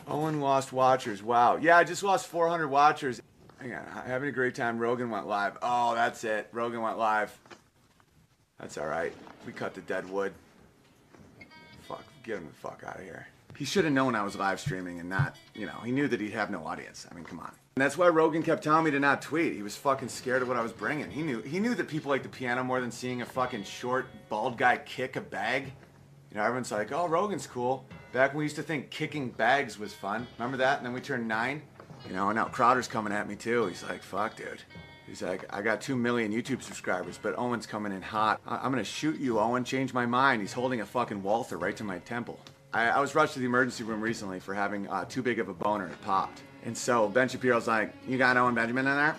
Owen lost watchers. Wow. Yeah, I just lost 400 watchers. Hang on. Having a great time. Rogan went live. Oh, that's it. Rogan went live. That's all right. We cut the dead wood. Fuck. Get him the fuck out of here. He should have known I was live streaming and not, you know, he knew that he'd have no audience. I mean, come on. And that's why Rogan kept telling me to not tweet. He was fucking scared of what I was bringing. He knew that people like the piano more than seeing a fucking short, bald guy kick a bag. You know, everyone's like, oh, Rogan's cool. Back when we used to think kicking bags was fun. Remember that? And then we turned 9. You know, and now Crowder's coming at me too. He's like, fuck, dude. He's like, I got 2 million YouTube subscribers, but Owen's coming in hot. I'm gonna shoot you, Owen. Change my mind. He's holding a fucking Walther right to my temple. I was rushed to the emergency room recently for having too big of a boner. It popped. And so Ben Shapiro's like, you got Owen Benjamin in there?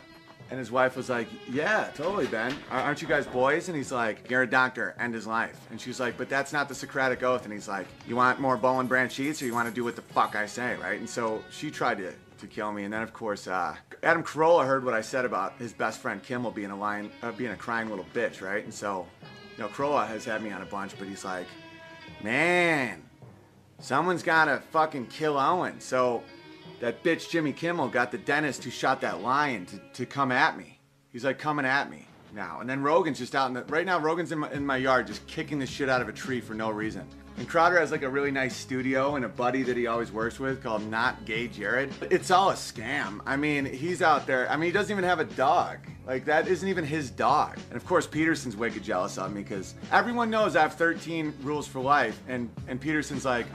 And his wife was like, yeah, totally, Ben. Aren't you guys boys? And he's like, you're a doctor, end his life. And she's like, but that's not the Socratic Oath. And he's like, you want more Bowen Branch sheets or you want to do what the fuck I say, right? And so she tried to kill me. And then, of course, Adam Carolla heard what I said about his best friend Kimmel being a crying little bitch, right? And so, you know, Carolla has had me on a bunch, but he's like, man, someone's got to fucking kill Owen. So that bitch Jimmy Kimmel got the dentist who shot that lion to come at me. He's like coming at me now. And then Rogan's just out right now Rogan's in my yard just kicking the shit out of a tree for no reason. And Crowder has like a really nice studio and a buddy that he always works with called Not Gay Jared. It's all a scam. I mean, he's out there. I mean, he doesn't even have a dog. Like, that isn't even his dog. And of course, Peterson's wicked jealous of me because everyone knows I have 13 rules for life. And Peterson's like,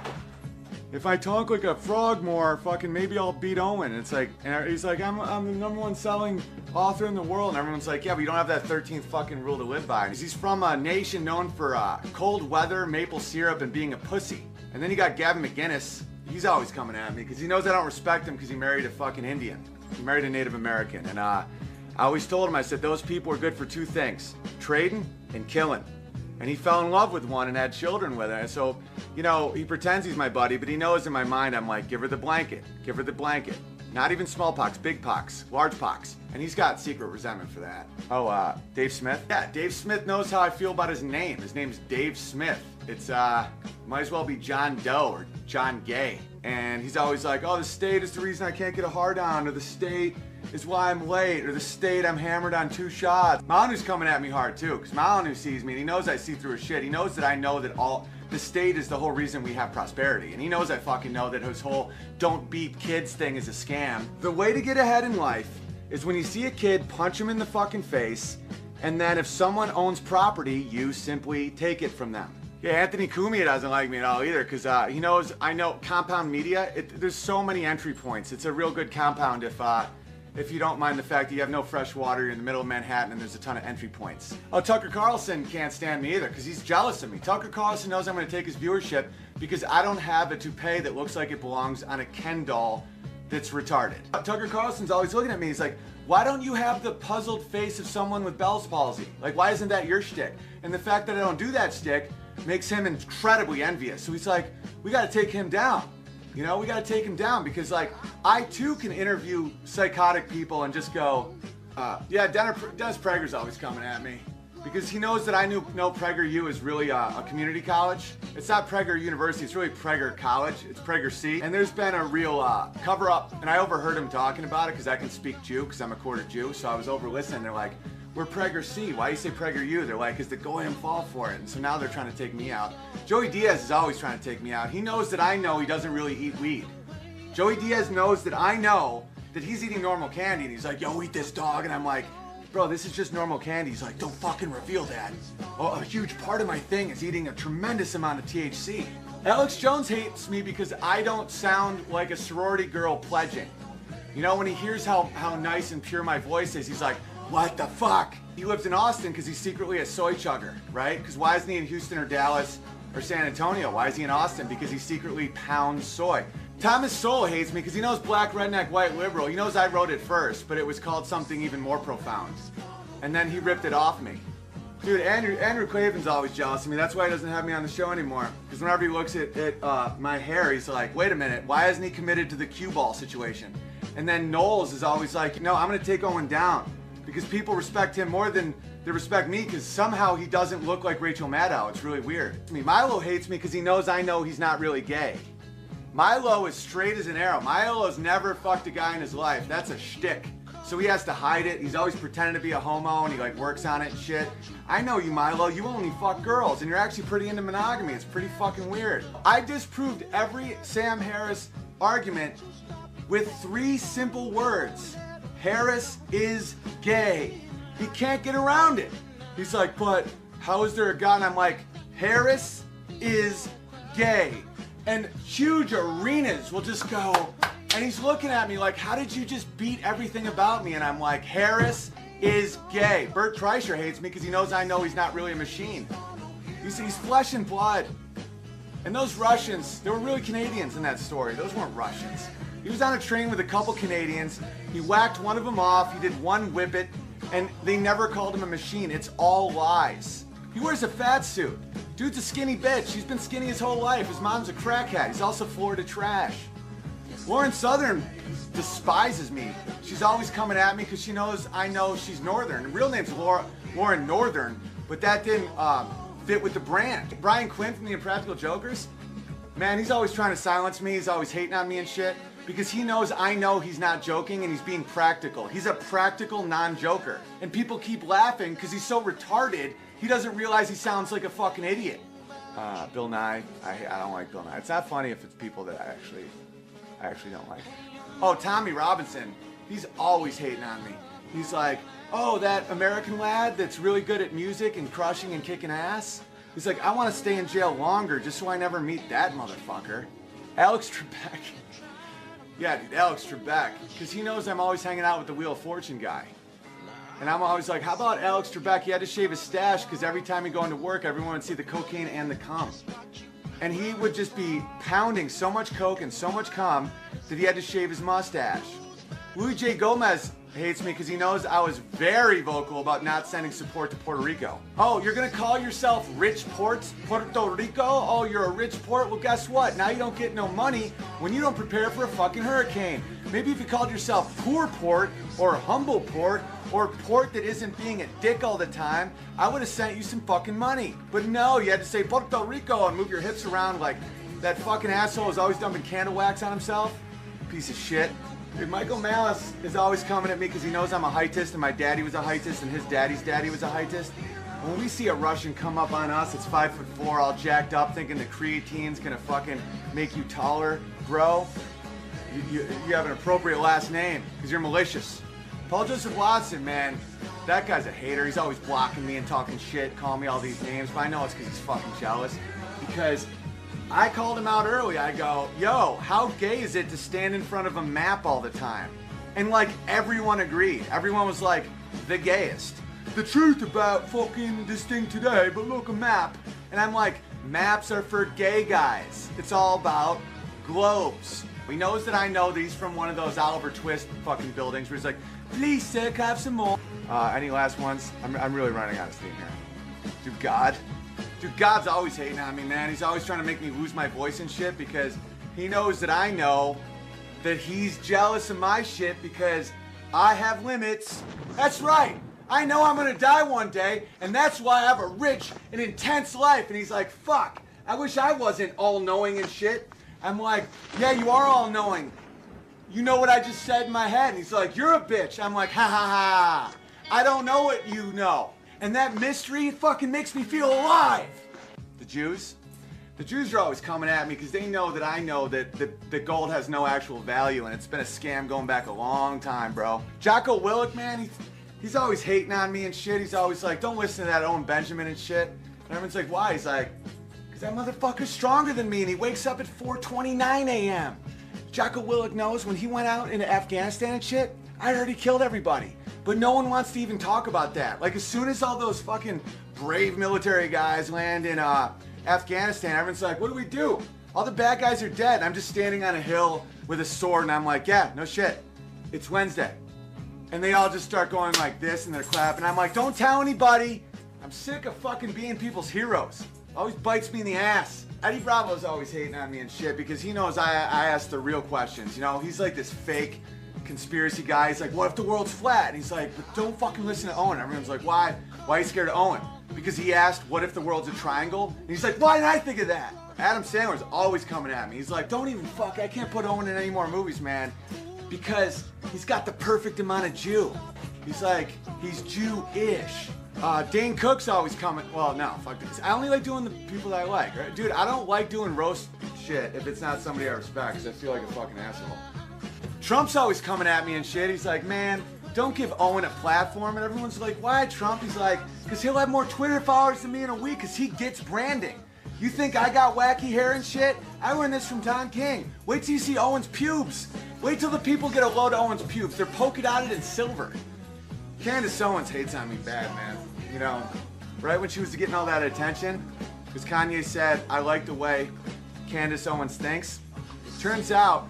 if I talk like a frog more, fucking maybe I'll beat Owen. And it's like, and he's like, I'm the #1 selling author in the world. And everyone's like, yeah, but you don't have that 13th fucking rule to live by. He's from a nation known for cold weather, maple syrup, and being a pussy. And then you got Gavin McInnes. He's always coming at me because he knows I don't respect him because he married a fucking Indian. He married a Native American. And I always told him, I said, those people are good for 2 things, trading and killing. And he fell in love with one and had children with her. And so, you know, he pretends he's my buddy, but he knows in my mind I'm like, give her the blanket, give her the blanket. Not even smallpox, big pox, large pox. And he's got secret resentment for that. Oh, Dave Smith? Yeah, Dave Smith knows how I feel about his name. His name's Dave Smith. It's, might as well be John Doe or John Gay. And he's always like, oh, the state is the reason I can't get a hard on, or the state is why I'm late, or the state I'm hammered on 2 shots. Manu's coming at me hard too, because Manu sees me and he knows I see through his shit. He knows that I know that the state is the whole reason we have prosperity. And he knows I fucking know that his whole don't beat kids thing is a scam. The way to get ahead in life is when you see a kid, punch him in the fucking face, and then if someone owns property, you simply take it from them. Yeah, Anthony Cumia doesn't like me at all either because he knows I know compound media. There's so many entry points. It's a real good compound if you don't mind the fact that you have no fresh water, you're in the middle of Manhattan, and there's a ton of entry points. Oh, Tucker Carlson can't stand me either because he's jealous of me. Tucker Carlson knows I'm going to take his viewership because I don't have a toupee that looks like it belongs on a Ken doll that's retarded. Tucker Carlson's always looking at me. He's like, why don't you have the puzzled face of someone with Bell's palsy? Like, why isn't that your shtick? And the fact that I don't do that shtick makes him incredibly envious. So he's like, we got to take him down. You know, we got to take him down because, like, I too can interview psychotic people and just go, yeah, Dennis Prager's always coming at me because he knows that I know Prager U is really a community college. It's not Prager University, it's really Prager College. It's Prager C. And there's been a real cover up, and I overheard him talking about it because I can speak Jew because I'm a quarter Jew. So I was over listening. They're like, we're Prager C. Why do you say Prager U? They're like, is the Goyim fall for it? And so now they're trying to take me out. Joey Diaz is always trying to take me out. He knows that I know he doesn't really eat weed. Joey Diaz knows that I know that he's eating normal candy. And he's like, yo, eat this, dog. And I'm like, bro, this is just normal candy. He's like, don't fucking reveal that. Oh, a huge part of my thing is eating a tremendous amount of THC. Alex Jones hates me because I don't sound like a sorority girl pledging. You know, when he hears how nice and pure my voice is, he's like, what the fuck? He lives in Austin because he's secretly a soy chugger, right? Because why isn't he in Houston or Dallas or San Antonio? Why is he in Austin? Because he secretly pounds soy. Thomas Sowell hates me because he knows black, redneck, white, liberal. He knows I wrote it first, but it was called something even more profound. And then he ripped it off me. Dude, Andrew Clavin's always jealous of me. That's why he doesn't have me on the show anymore. Because whenever he looks at my hair, he's like, wait a minute, why isn't he committed to the cue ball situation? And then Knowles is always like, no, I'm going to take Owen down. Because people respect him more than they respect me because somehow he doesn't look like Rachel Maddow. It's really weird. Milo hates me because he knows I know he's not really gay. Milo is straight as an arrow. Milo's never fucked a guy in his life. That's a shtick. So he has to hide it. He's always pretending to be a homo and he like works on it and shit. I know you, Milo. You only fuck girls and you're actually pretty into monogamy. It's pretty fucking weird. I disproved every Sam Harris argument with 3 simple words. Harris is gay. He can't get around it. He's like, but how is there a guy? And I'm like, Harris is gay. And huge arenas will just go, and he's looking at me like, how did you just beat everything about me? And I'm like, Harris is gay. Bert Kreischer hates me because he knows I know he's not really a machine. He's flesh and blood. And those Russians, they were really Canadians in that story. Those weren't Russians. He was on a train with a couple Canadians. He whacked one of them off. He did one whippet, and they never called him a machine. It's all lies. He wears a fat suit. Dude's a skinny bitch. He's been skinny his whole life. His mom's a crackhead. He's also Florida trash. Lauren Southern despises me. She's always coming at me because she knows I know she's Northern. The real name's Lauren Northern, but that didn't fit with the brand. Brian Quinn from the Impractical Jokers, man, he's always trying to silence me. He's always hating on me and shit because he knows I know he's not joking and he's being practical. He's a practical non-joker. And people keep laughing because he's so retarded, he doesn't realize he sounds like a fucking idiot. Bill Nye, I don't like Bill Nye. It's not funny if it's people that I actually don't like. Oh, Tommy Robinson, he's always hating on me. He's like, oh, that American lad that's really good at music and crushing and kicking ass. He's like, I want to stay in jail longer just so I never meet that motherfucker. Alex Trebek. Yeah, dude, Alex Trebek. Because he knows I'm always hanging out with the Wheel of Fortune guy. And I'm always like, how about Alex Trebek? He had to shave his stash because every time he'd go into work, everyone would see the cocaine and the cum. And he would just be pounding so much coke and so much cum that he had to shave his mustache. Louis J. Gomez hates me because he knows I was very vocal about not sending support to Puerto Rico. Oh, you're gonna call yourself Rich Port, Puerto Rico? Oh, you're a rich port? Well, guess what? Now you don't get no money when you don't prepare for a fucking hurricane. Maybe if you called yourself Poor Port or Humble Port or Port that isn't being a dick all the time, I would have sent you some fucking money. But no, you had to say Puerto Rico and move your hips around like that fucking asshole is always dumping candle wax on himself. Piece of shit. Dude, Michael Malice is always coming at me because he knows I'm a heightist and my daddy was a heightist and his daddy's daddy was a heightist. When we see a Russian come up on us, it's 5'4", all jacked up, thinking the creatine's gonna fucking make you taller, bro. You have an appropriate last name because you're malicious. Paul Joseph Watson, man, that guy's a hater. He's always blocking me and talking shit, calling me all these names, but I know it's because he's fucking jealous. Because I called him out early. I go, yo, how gay is it to stand in front of a map all the time? And like everyone agreed. Everyone was like, the gayest. The truth about fucking this thing today, but look, a map. And I'm like, maps are for gay guys. It's all about globes. He knows that I know that he's from one of those Oliver Twist fucking buildings where he's like, please, sir, can I have some more? Any last ones? I'm really running out of steam here. Dude, God's always hating on me, man. He's always trying to make me lose my voice and shit because he knows that I know that he's jealous of my shit because I have limits. That's right. I know I'm gonna die one day, and that's why I have a rich and intense life. And he's like, fuck, I wish I wasn't all-knowing and shit. I'm like, yeah, you are all-knowing. You know what I just said in my head. And he's like, you're a bitch. I'm like, ha ha ha. I don't know what you know. And that mystery fucking makes me feel alive. The Jews are always coming at me because they know that I know that gold has no actual value and it's been a scam going back a long time, bro. Jocko Willink, man, he's always hating on me and shit. He's always like, don't listen to that Owen Benjamin and shit. And everyone's like, why? He's like, because that motherfucker's stronger than me and he wakes up at 4:29 a.m. Jocko Willink knows when he went out into Afghanistan and shit, I'd already killed everybody. But no one wants to even talk about that. Like as soon as all those fucking brave military guys land in Afghanistan, everyone's like, what do we do? All the bad guys are dead. I'm just standing on a hill with a sword and I'm like, yeah, no shit. It's Wednesday. And they all just start going like this and they're clapping. I'm like, don't tell anybody. I'm sick of fucking being people's heroes. Always bites me in the ass. Eddie Bravo's always hating on me and shit because he knows I ask the real questions. You know, he's like this fake conspiracy guy. He's like, what if the world's flat? And he's like, but don't fucking listen to Owen. Everyone's like, why? Why are you scared of Owen? Because he asked, what if the world's a triangle? And he's like, why didn't I think of that? Adam Sandler's always coming at me. He's like, don't even I can't put Owen in any more movies, man, because he's got the perfect amount of Jew. He's like, he's Jew-ish. Dane Cook's always coming. Well, no, fuck this. I only like doing the people that I like, right? Dude, I don't like doing roast shit if it's not somebody I respect, because I feel like a fucking asshole. Trump's always coming at me and shit. He's like, man, don't give Owen a platform. And everyone's like, why, Trump? He's like, because he'll have more Twitter followers than me in a week, because he gets branding. You think I got wacky hair and shit? I learned this from Don King. Wait till you see Owen's pubes. Wait till the people get a load of Owen's pubes. They're polka dotted in silver. Candace Owens hates on me bad, man. You know, right when she was getting all that attention, because Kanye said, I like the way Candace Owens thinks. Turns out,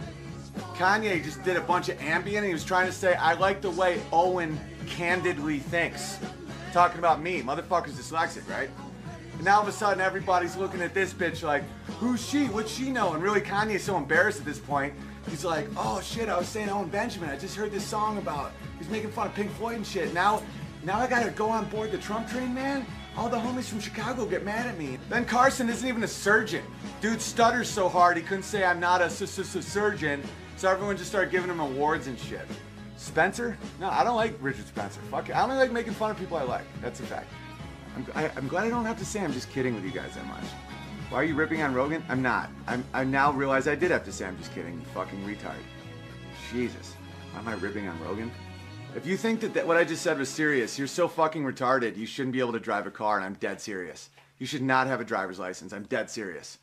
Kanye just did a bunch of ambient and he was trying to say, I like the way Owen candidly thinks. Talking about me. Motherfucker's dyslexic, right? And now all of a sudden everybody's looking at this bitch like, who's she? What's she know? And really Kanye's so embarrassed at this point. He's like, oh shit, I was saying Owen Benjamin. I just heard this song about, he's making fun of Pink Floyd and shit. Now I gotta go on board the Trump train, man? All the homies from Chicago get mad at me. Ben Carson isn't even a surgeon. Dude stutters so hard he couldn't say I'm not a surgeon. So everyone just started giving him awards and shit. Spencer? No, I don't like Richard Spencer. Fuck it. I only like making fun of people I like. That's a fact. I'm glad I don't have to say I'm just kidding with you guys that much. Why are you ripping on Rogan? I'm not. I now realize I did have to say I'm just kidding, you fucking retard. Jesus. Why am I ripping on Rogan? If you think that what I just said was serious, you're so fucking retarded you shouldn't be able to drive a car, and I'm dead serious. You should not have a driver's license. I'm dead serious.